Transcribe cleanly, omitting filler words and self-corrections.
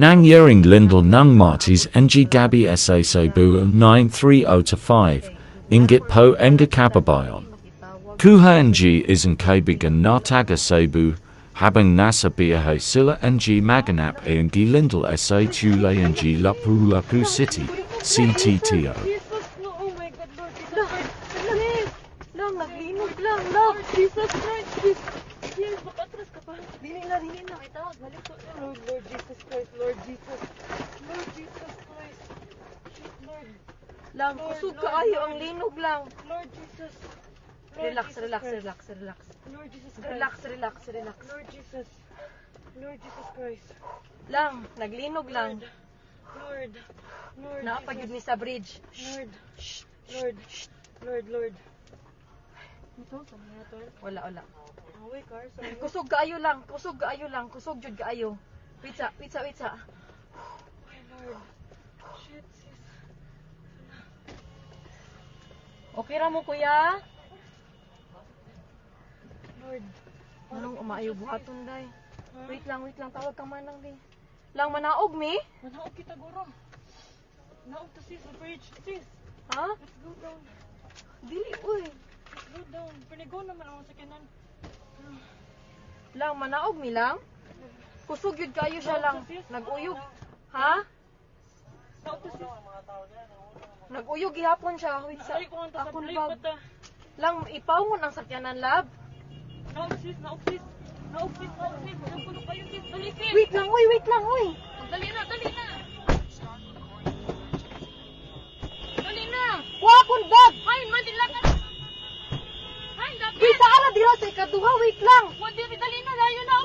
Nangyering Lindel Nung Martis NG Gabi SA Cebu 930-5, Ingit Po Enga Kababayan. Kuha NG isang kaibigan na taga Cebu, habang nasa biyahe sila NG maganap ang Lindel SA Tulay NG Lapu-Lapu City, CTTO. Naglinog lang, Lord Jesus Christ, please. Yes, makatras ka pa. Dili na, itawag, balik ko. Lord Jesus Christ, Lord Jesus. Lord Jesus Christ. Lord. Lang, kusog ka ayo, ang linog lang. Lord Jesus. Relax. Lord Jesus Christ. Relax. Lord Jesus. Lord Jesus Christ. Lang, naglinog lang. Lord. Naapagid ni sa bridge. Lord. Ito, wala. Kusog kaayo lang. Kusog jud kaayo. Pizza. Oh, Lord. Shit, sis. Okay ra mo, kuya? Lord. Anong umaayo buhaton, day? Wait lang. Tawag ka manang, day. Lang, manaog, mi? Manaog kita, guro. Naog to, sis, sa bridge. Sis. Ha? Let's go down. Dili, uy. Let's go down. Pinigo naman ang sakyanan. Lang, manaog mi lang? Kusog yun kayo siya lang. Nag-uyog. Ha? Nag-uyog ihapon siya. Wait sa akong bag. Lang, ipawngon ang sakyanan, lab. Naog sis. Wait lang, uy. Dali na. Wakon bag. Hain, madilan na. Kita ala dira sa ikaduha, wait lang. Dali na, layo na.